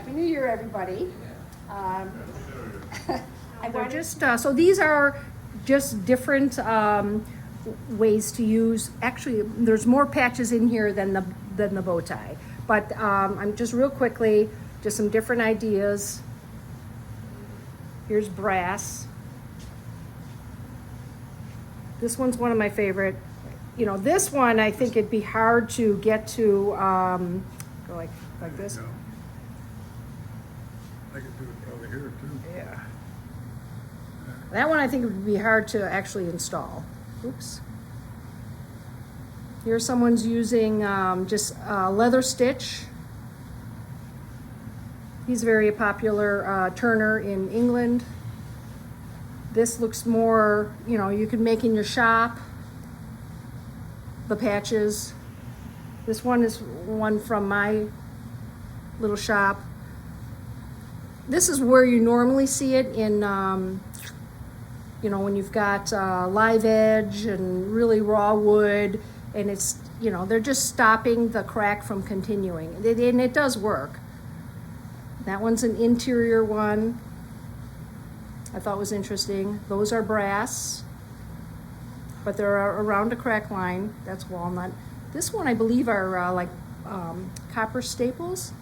Happy New Year, everybody. They're just, so these are just different ways to use. Actually, there's more patches in here than the bow tie. But I'm just real quickly, just some different ideas. Here's brass. This one's one of my favorite. You know, this one I think it'd be hard to get to go like this. No. I could do it probably here too. Yeah. That one I think would be hard to actually install. Oops. Here someone's using just leather stitch. He's a very popular turner in England. This looks more, you know, you could make in your shop. The patches. This one is one from my little shop. This is where you normally see it in, you know, when you've got live edge and really raw wood, and it's, you know, they're just stopping the crack from continuing. And it does work. That one's an interior one. I thought was interesting. Those are brass, but they're around a crack line. That's walnut. This one I believe are like copper staples.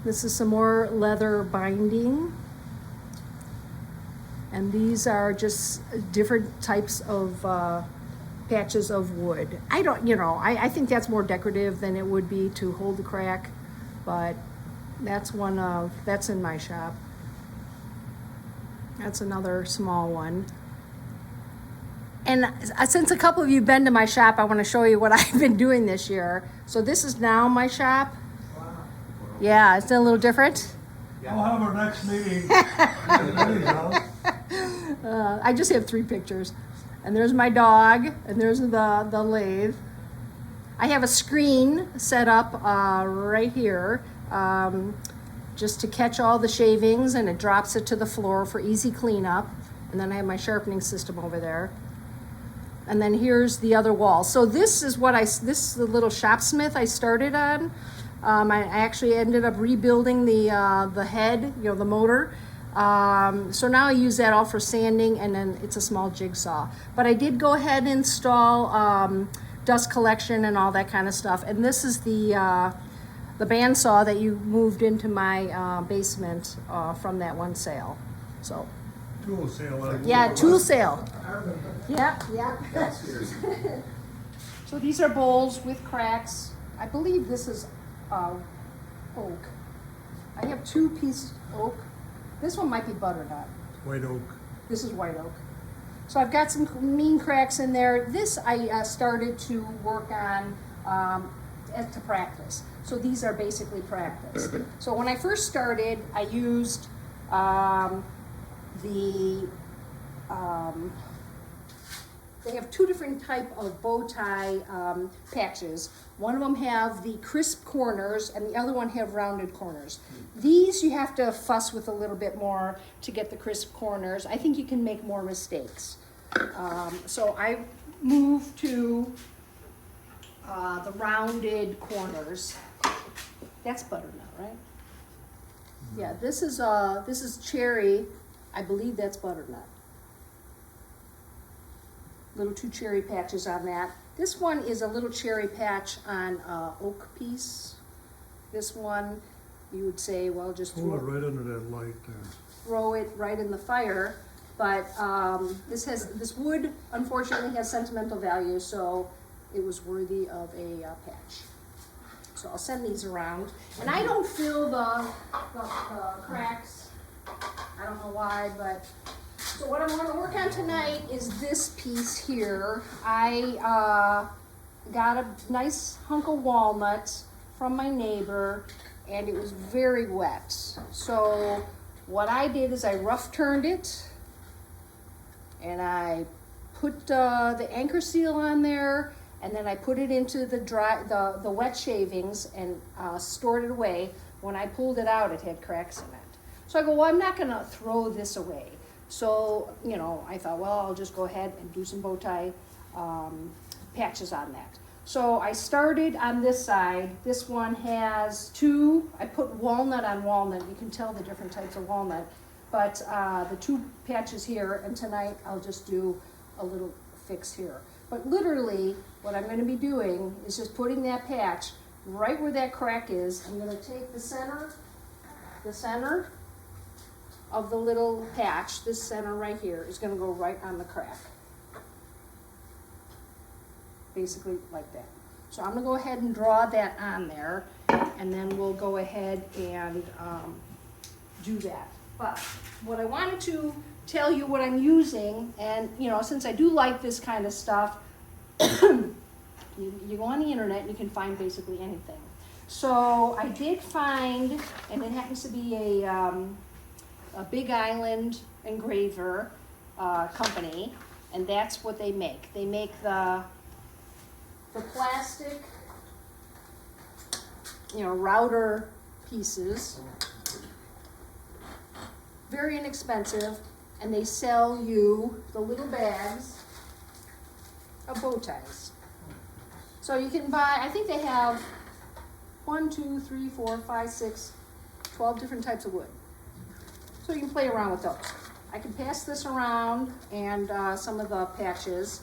This is some more leather binding. And these are just different types of patches of wood. I don't, you know, I think that's more decorative than it would be to hold the crack, but that's that's in my shop. That's another small one. And since a couple of you have been to my shop, I want to show you what I've been doing this year. So this is now my shop. Yeah, it's a little different. We'll have our next meeting. I just have 3 pictures. And there's my dog, and there's the lathe. I have a screen set up right here just to catch all the shavings, and it drops it to the floor for easy cleanup. And then I have my sharpening system over there. And then here's the other wall. So this is this is the little shopsmith I started on. I actually ended up rebuilding the head, you know, the motor. So now I use that all for sanding, and then it's a small jigsaw. But I did go ahead and install dust collection and all that kind of stuff. And this is the bandsaw that you moved into my basement from that one sale. So. Tool sale. Yeah, tool sale. Yeah. So these are bowls with cracks. I believe this is oak. I have 2-piece oak. This one might be butternut. White oak. This is white oak. So I've got some mean cracks in there. This I started to work on to practice. So these are basically practice. So when I first started, I used they have 2 different type of bow tie patches. One of them have the crisp corners, and the other one have rounded corners. These you have to fuss with a little bit more to get the crisp corners. I think you can make more mistakes. So I moved to the rounded corners. That's butternut, right? Yeah, this is cherry. I believe that's butternut. Little 2 cherry patches on that. This one is a little cherry patch on oak piece. This one, you would say, well, just Hold it right under that light there. throw it right in the fire. But this wood, unfortunately, has sentimental value, so it was worthy of a patch. So I'll send these around. And I don't fill the cracks. I don't know why, but so what I'm going to work on tonight is this piece here. I got a nice hunk of walnut from my neighbor, and it was very wet. So what I did is I rough turned it, and I put the anchor seal on there, and then I put it into the wet shavings and stored it away. When I pulled it out, it had cracks in it. So I go, well, I'm not going to throw this away. So, you know, I thought, well, I'll just go ahead and do some bow tie patches on that. So I started on this side. This one has two, I put walnut on walnut. You can tell the different types of walnut. But the two patches here, and tonight I'll just do a little fix here. But literally, what I'm gonna be doing is just putting that patch right where that crack is. I'm gonna take the center of the little patch, this center right here, is gonna go right on the crack. Basically like that. So I'm gonna go ahead and draw that on there, and then we'll go ahead and do that. But what I wanted to tell you what I'm using, and you know, since I do like this kind of stuff, you go on the internet and you can find basically anything. So I did find, and it happens to be a Big Island engraver company, and that's what they make. They make the plastic, you know, router pieces, very inexpensive, and they sell you the little bags of bow ties. So you can buy, I think they have 1, 2, 3, 4, 5, 6, 12 different types of wood. So you can play around with those. I can pass this around and some of the patches.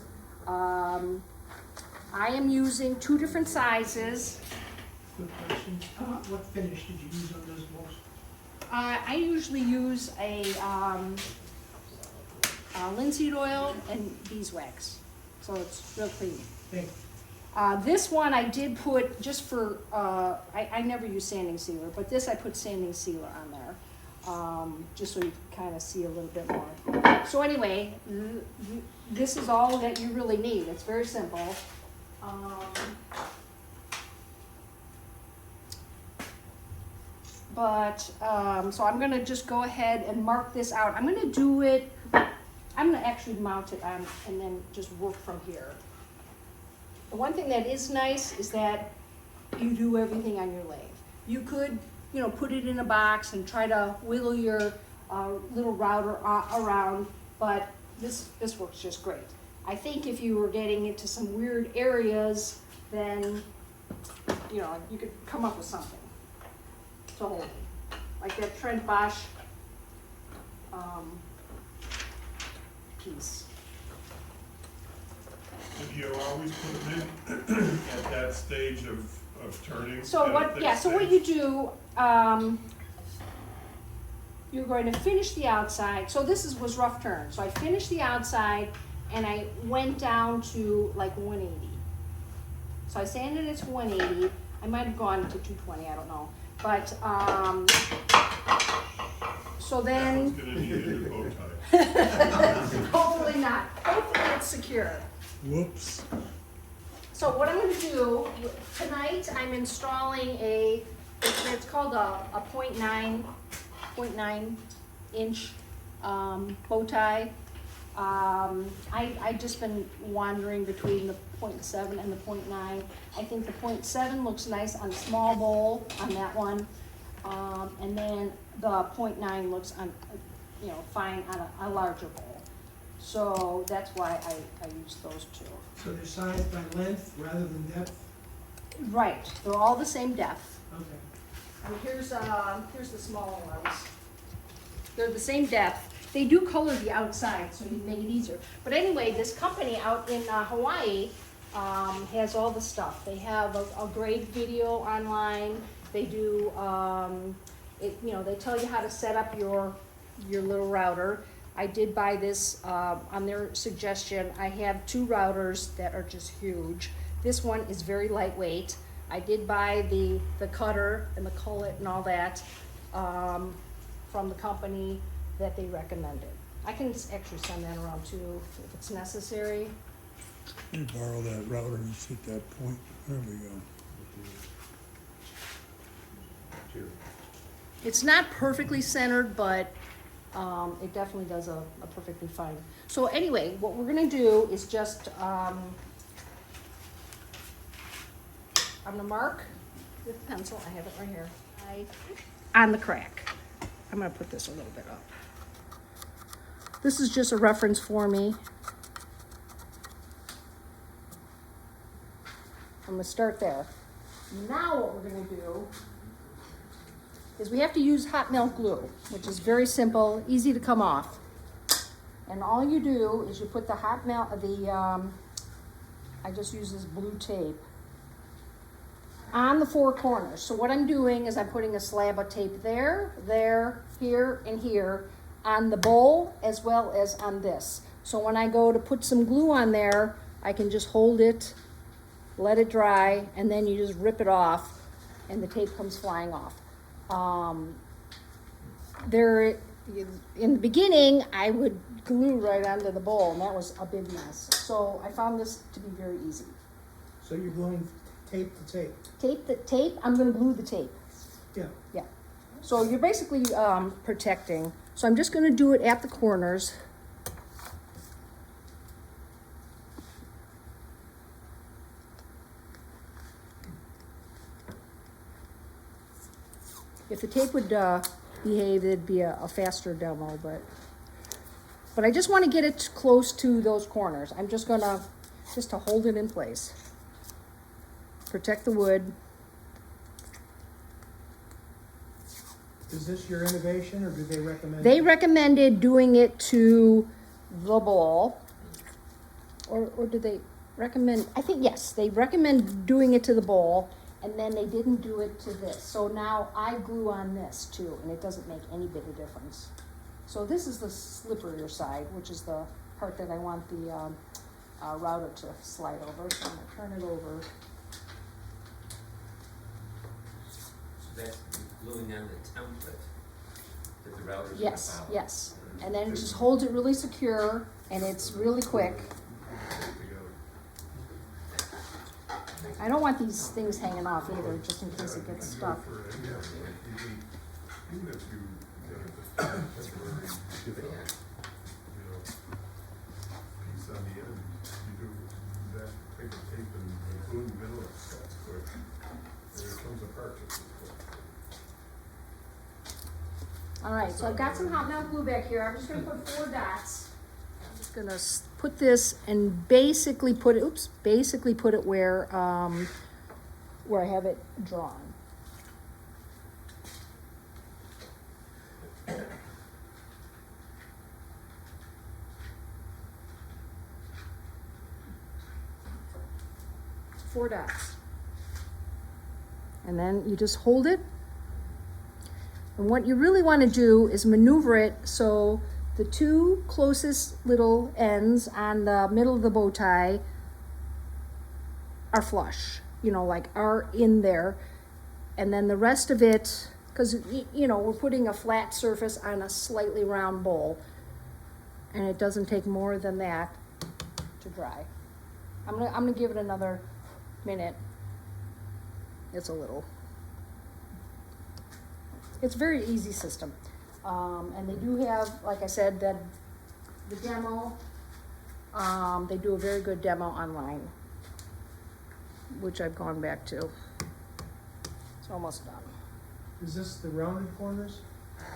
I am using 2 different sizes. Good question. What finish did you use on those most? I usually use a linseed oil and beeswax, so it's real clean. Thank This one I did put just for, I never use sanding sealer, but this I put sanding sealer on there, just so you can kind of see a little bit more. So anyway, this is all that you really need. It's very simple. So I'm gonna just go ahead and mark this out. I'm gonna do it, I'm gonna actually mount it on and then just work from here. The one thing that is nice is that you do everything on your lathe. You could, you know, put it in a box and try to wiggle your little router around, but this works just great. I think if you were getting into some weird areas, then, you know, you could come up with something to hold it. Like that Trent Bosch piece. Do you always put them in at that stage of turning? So what you do, you're going to finish the outside. So this was rough turn. So I finished the outside and I went down to like 180. So I sanded it to 180. I might have gone to 220, I don't know. But, so then. That one's gonna need a new bow tie. Hopefully not. Hopefully it's secure. Whoops. So what I'm gonna do, tonight I'm installing it's called a 0.9 inch bow tie. I just been wandering between the 0.7 and the 0.9. I think the 0.7 looks nice on a small bowl on that one. And then the 0.9 looks on, you know, fine on a larger bowl. So that's why I use those two. So they're sized by length rather than depth? Right, they're all the same depth. Okay. And here's the smaller ones. They're the same depth. They do color the outside, so you make it easier. But anyway, this company out in Hawaii has all the stuff. They have a great video online. They do, you know, they tell you how to set up your little router. I did buy this on their suggestion. I have 2 routers that are just huge. This one is very lightweight. I did buy the cutter and the cullet and all that from the company that they recommended. I can actually send that around too if it's necessary. Let me borrow that router and see at that point. There we go. It's not perfectly centered, but it definitely does a perfectly fine. So anyway, what we're gonna do is just, I'm gonna mark with pencil, I have it right here, on the crack. I'm gonna put this a little bit up. This is just a reference for me. I'm gonna start there. Now what we're gonna do is we have to use hot melt glue, which is very simple, easy to come off. And all you do is you put the hot melt, I just use this blue tape on the four corners. So what I'm doing is I'm putting a slab of tape there, here, and here on the bowl as well as on this. So when I go to put some glue on there, I can just hold it, let it dry, and then you just rip it off and the tape comes flying off. In the beginning, I would glue right onto the bowl, and that was a big mess. So I found this to be very easy. So you're gluing tape to tape? Tape, I'm gonna glue the tape. Yeah. Yeah. So you're basically protecting. So I'm just gonna do it at the corners. If the tape would behave, it'd be a faster demo, but I just want to get it close to those corners. I'm just gonna, just to hold it in place. Protect the wood. Is this your innovation, or did they recommend? They recommended doing it to the bowl, or did they recommend, I think, yes, they recommend doing it to the bowl, and then they didn't do it to this. So now I glue on this too, and it doesn't make any bit of difference. So this is the slipperier side, which is the part that I want the router to slide over. So I'm gonna turn it over. So that's gluing on the template that the router's gonna Yes, follow. yes. And then it just holds it really secure, and it's really quick. I don't want these things hanging off either, just in case it gets stuck. Even if you get a temporary piece on the end, you do that, take the tape and glue in the middle, that's quick. And it comes apart just as quick. All right, so I've got some hot melt glue back here. I'm just gonna put 4 dots. I'm just gonna put this and basically put it where I have it drawn. Four dots. And then you just hold it. And what you really want to do is maneuver it so the 2 closest little ends on the middle of the bow tie are flush, like are in there. And then the rest of it, because, we're putting a flat surface on a slightly round bowl, and it doesn't take more than that to dry. I'm gonna give it another minute. It's a little. It's a very easy system. And they do have, like I said, the demo. They do a very good demo online, which I've gone back to. It's almost done. Is this the rounded corners?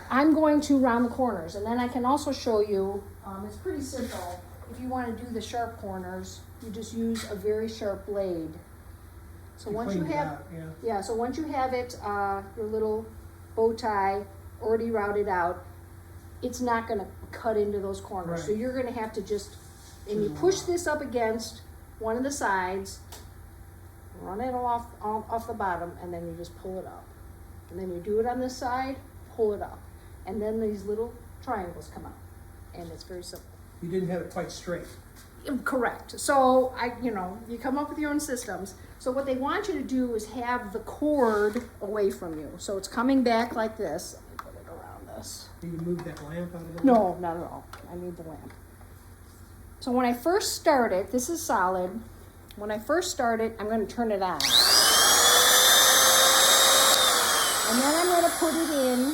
I'm going to round the corners, and then I can also show you, it's pretty simple. If you want to do the sharp corners, you just use a very sharp blade. So You once you cleaned it have, out, yeah. yeah, so once you have it, your little bow tie already routed out, it's not gonna cut into those corners. So Right. you're gonna have to just, and you push this up against one of the sides, run it off the bottom, and then you just pull it up. And then you do it on this side, pull it up. And then these little triangles come out. And it's very simple. You didn't have it quite straight. Correct. So you come up with your own systems. So what they want you to do is have the cord away from you. So it's coming back like this. Let me put it around this. Do you move that lamp out of the way? No, not at all. I need the lamp. So when I first start it, this is solid. When I first start it, I'm going to turn it on. And then I'm going to put it in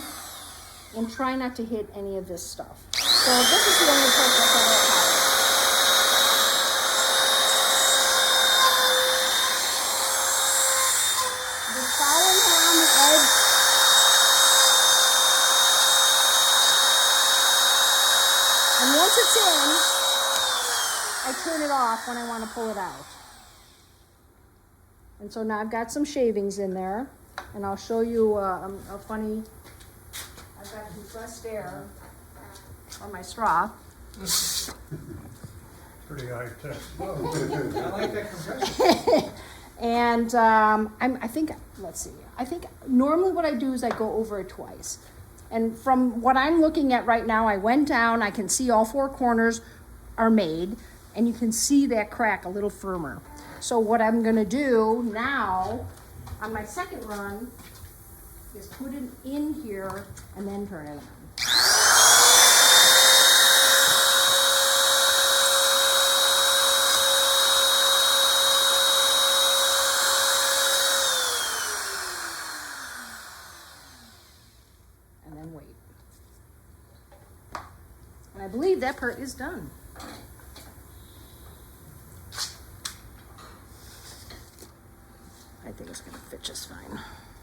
and try not to hit any of this stuff. So this is the only part that's going to happen. Just following around the edge. And once it's in, I turn it off when I want to pull it out. And so now I've got some shavings in there, and I'll show you a funny, I've got compressed air on my straw. Pretty high tech. I like that compression. And I think, let's see, I think normally what I do is I go over it twice. And from what I'm looking at right now, I went down, I can see all four corners are made, and you can see that crack a little firmer. So what I'm gonna do now, on my second run, is put it in here and then turn it on. And then wait. And I believe that part is done. I think it's gonna fit just fine.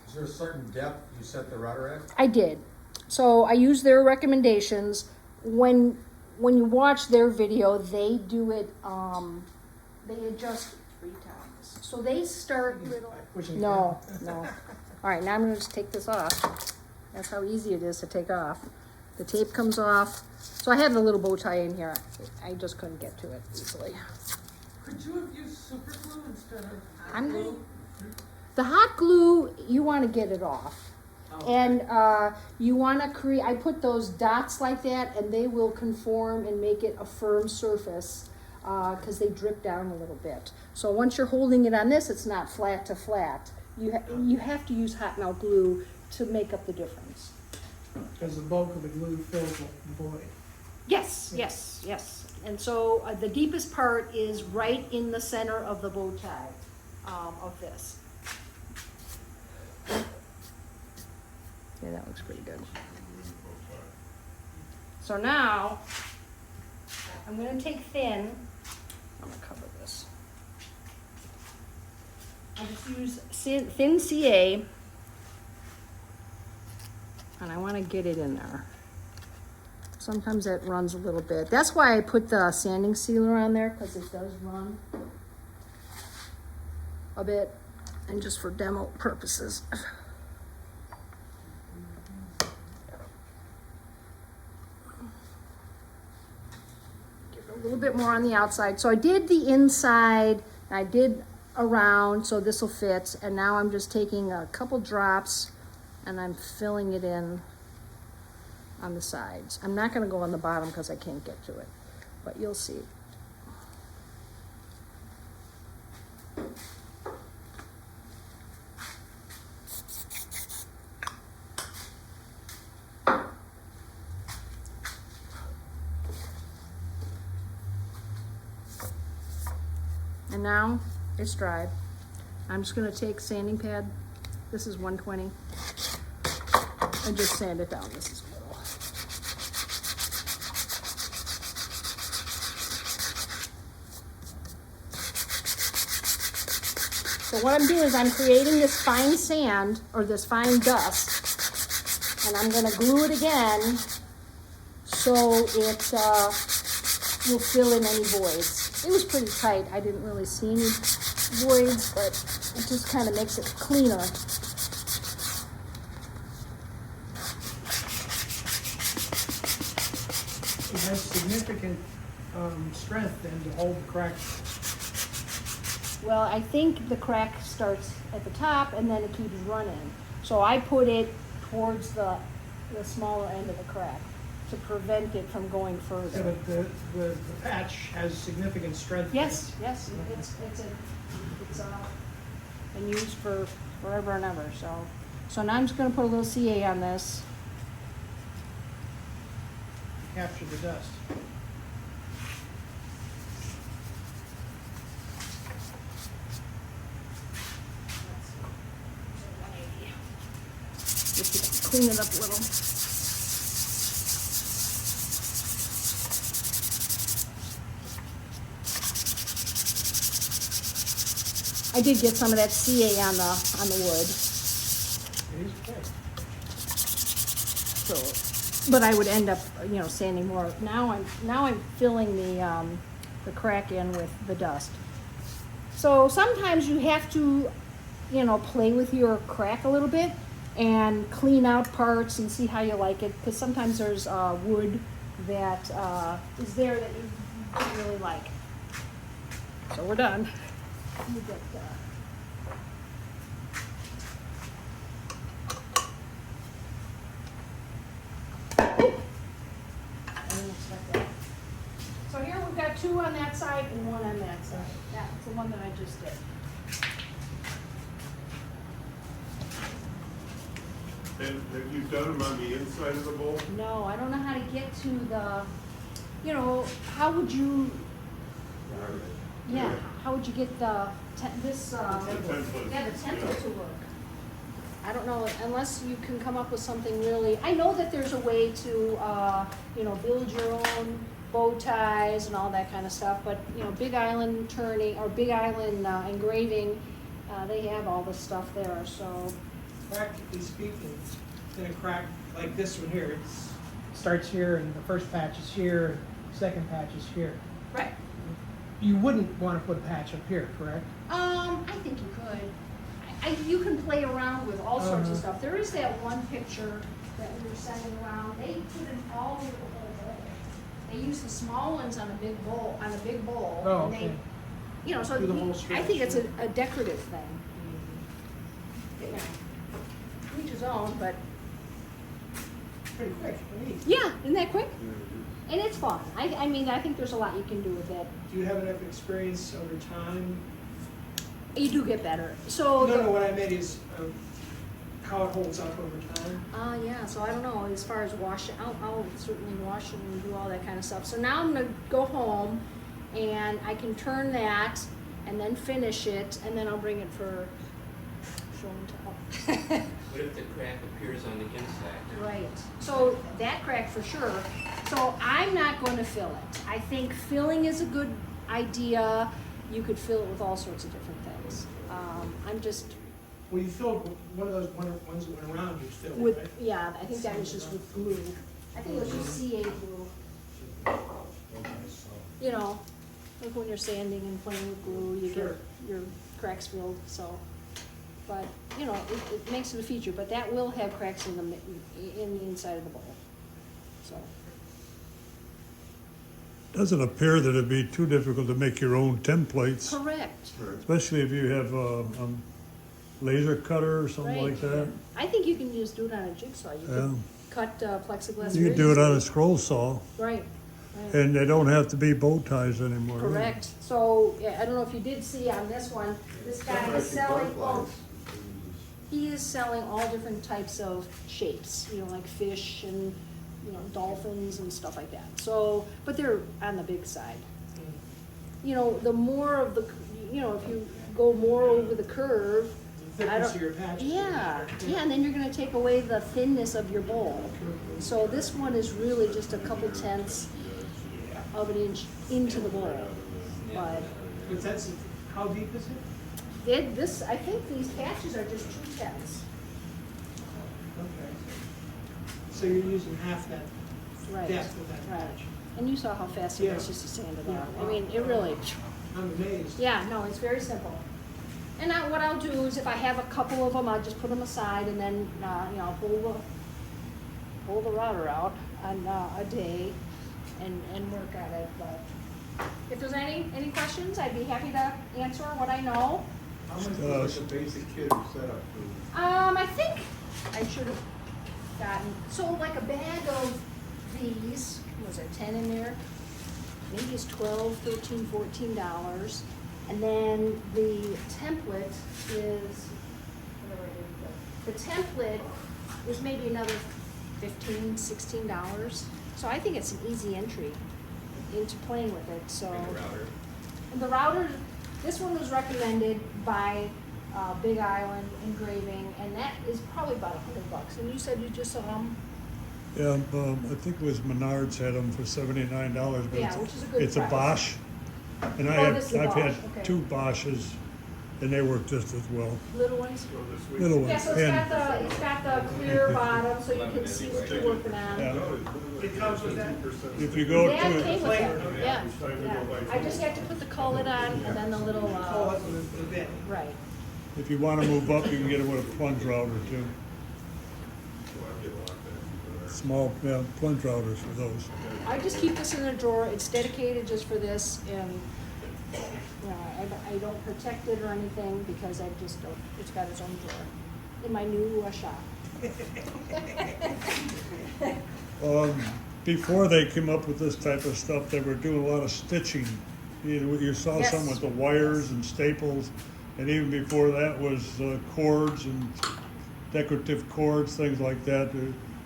Is there a certain depth you set the router at? I did. So I used their recommendations. When you watch their video, they do it, they adjust 3 times. So they start little. Pushing it No, down. no. All right, now I'm gonna just take this off. That's how easy it is to take off. The tape comes off. So I had a little bow tie in here. I just couldn't get to it easily. Could you have used super glue instead of I'm glue? gonna, the hot glue, you wanna get it off. Oh, And you wanna create, I put those dots like that and they will conform and make it a firm surface, cause they drip down a little bit. So once you're holding it on this, it's not flat to flat. You have to use hot melt glue to make up the difference. Because the bulk of the glue fills the void. Yes, yes, yes. And so the deepest part is right in the center of the bow tie of this. Yeah, that looks pretty good. So now, I'm gonna take thin, I'm gonna cover this. I just use thin CA, and I wanna get it in there. Sometimes that runs a little bit. That's why I put the sanding sealer on there, because it does run a bit, and just for demo purposes. Give it a little bit more on the outside. So I did the inside, and I did around, so this will fit, and now I'm just taking a couple drops, and I'm filling it in on the sides. I'm not gonna go on the bottom because I can't get to it, but you'll see. And now it's dried. I'm just gonna take sanding pad. This is 120. And just sand it down. This is a little. So what I'm doing is I'm creating this fine sand or this fine dust, and I'm going to glue it again so it will fill in any voids. It was pretty tight. I didn't really see any voids, but it just kind of makes it cleaner. It has significant strength then to hold the crack. Well, I think the crack starts at the top and then it keeps running. So I put it towards the smaller end of the crack to prevent it from going So further. that the patch has significant strength. Yes, yes, it's been used for forever and ever, so now I'm just gonna put a little CA on this. Capture the dust. Just to clean it up a little. I did get some of that CA on the wood, It is okay. so, but I would end up, sanding more. Now I'm filling the crack in with the dust. So sometimes you have to you know, play with your crack a little bit and clean out parts and see how you like it, because sometimes there's wood that is there that you don't really like. So we're done. Let me get, I didn't expect that. So here we've got 2 on that side and 1 on that side. That's the one that I just did. And have you done them on the inside of the bowl? No, I don't know how to get to the, you know, how would you, yeah, how would you get the, this, template. yeah, the template to work? I don't know, unless you can come up with something really, I know that there's a way to, you know, build your own bow ties and all that kind of stuff, but, you know, Big Island turning, or Big Island engraving, they have all this stuff there, so. Practically speaking, in a crack like this one here, it starts here and the first patch is here, second patch is here. Right. You wouldn't want to put a patch up here, correct? I think you could. You can play around with all sorts of stuff. There is that one picture that we were sending around. They put it all over the whole bowl. They use the small ones on a big bowl, Oh, and okay. they, you know, so Do the whole I stretch, think it's yeah. a decorative thing. Yeah. Each his own, but Pretty quick, neat. yeah, isn't that quick? And it's fun. I mean, I think there's a lot you can do with it. Do you have enough experience over time? You do get better. So No, what I meant is how it holds up over time. Yeah, so I don't know, as far as wash it, I'll certainly wash it and do all that kind of stuff. So now I'm gonna go home and I can turn that and then finish it, and then I'll bring it for show and tell. What if the crack appears on the inside? Right, so that crack for sure. So I'm not going to fill it. I think filling is a good idea. You could fill it with all sorts of different things. I'm just Well, you filled one of those ones that went around, you filled, with, right? yeah, I think that was just with glue. I think it was just CA glue. You know, like when you're sanding and playing with glue, you Sure. get your cracks filled, so. But, you know, it makes it a feature, but that will have cracks in the inside of the bowl, so. Doesn't appear that it'd be too difficult to make your own templates, Correct. especially if you have a laser cutter or something like Right. that. I think you can just do it on a jigsaw. You Yeah. can cut plexiglass. You can do it very on a easily. scroll saw, Right, right. and they don't have to be bow ties anymore. either. Correct. So, yeah, I don't know if you did see on this one, this guy is selling, oh, he is selling all different types of shapes, you know, like fish and, you know, dolphins and stuff like that. So, but they're on the big side. You know, the more of the, you know, if you go more over the curve, The I thickness don't, of your patches. yeah, and then you're gonna take away the thinness of your bowl. So this one is really just a couple tenths of an inch into the bowl. But But that's, how deep is it? this, I think these patches are just 2 tenths. Okay. So you're using half that Right, depth of that right. patch. And you saw how fast it was Yeah. just to sand it Yeah. out. I mean, it really, I'm amazed. yeah, no, it's very simple. And what I'll do is if I have a couple of them, I'll just put them aside and then, you know, pull the router out on a day and work at it. But if there's any questions, I'd be happy to answer what I know. How much was like a basic kit setup? I think I should have gotten, so like a bag of these, was there 10 in there? Maybe it's $12, $13, $14. And then the template is, whatever it is, the template is maybe another $15, $16. So I think it's an easy entry into playing with it, so. Bring the router. And the router, this one was recommended by Big Island Engraving, and that is probably about $100. And you said you just saw them? Yeah, I think it was Menards had them for $79, but Yeah, which is a good it's a price. Bosch. And Oh, this is a I've had Bosch, okay. 2 Bosches, and they work just as well. Little ones? So this week. Little ones. Yeah, so it's got the clear bottom, so you can see what you're working on. Yeah. It comes with that? If you go Yeah, it came to, with that, yeah, yeah. I just have to put the collet on and then the little, Call it with a bit. right. If you wanna move up, you can get it with a plunge router too. Well, I get a lot of that. Small, yeah, plunge routers for those. I just keep this in a drawer, it's dedicated just for this, and, you know, I don't protect it or anything, because I just don't, it's got its own drawer in my new shop. Before they came up with this type of stuff, they were doing a lot of stitching. You saw Yes. some with the wires and staples, and even before that was cords and decorative cords, things like that.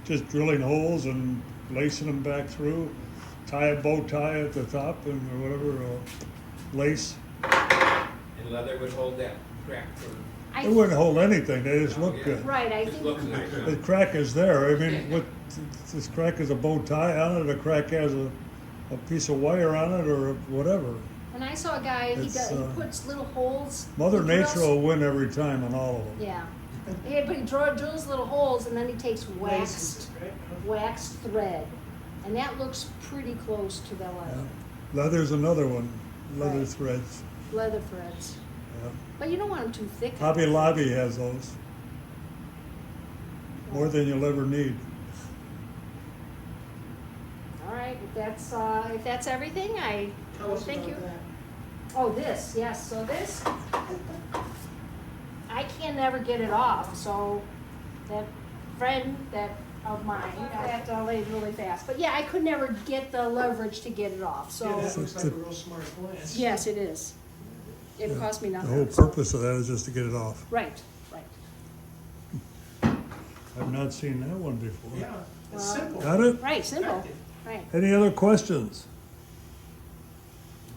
Just drilling holes and lacing them back through, tie a bow tie at the top and or whatever, lace. And leather would hold that crack for, I- It wouldn't hold anything, they just look yeah. good. Right, I just think, looks nice, huh? The crack is there, I mean, Yeah. what, this crack has a bow tie on it, a crack has a piece of wire on it, or whatever. and I saw a guy, he It's, he puts little holes. Mother he drills- Nature will win every time on all of them. Yeah, but he drills little holes, and then he takes Laces, right? waxed thread, and that looks pretty close to the Yeah. leather, Leather's another one, leather Right. threads. leather threads. Yeah. But you don't want them too thick. Hobby Lobby has those, more than you'll ever need. All right, if that's everything, Tell us thank about you. that. Oh, this, yes, so this, I can never get it off, so that friend of mine, that laid really fast. But yeah, I could never get the leverage to get it off, Yeah, so, that looks like a real smart plan. yes, it is. It cost me The nothing. whole purpose of that is just to get it off. Right, right. I've not seen that one before. Yeah, it's Well- simple. Got it? Right, simple, right. Any other questions?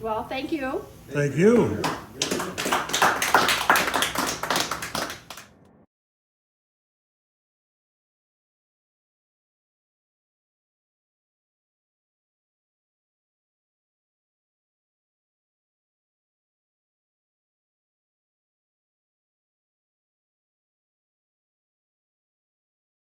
Well, thank you. Thank you.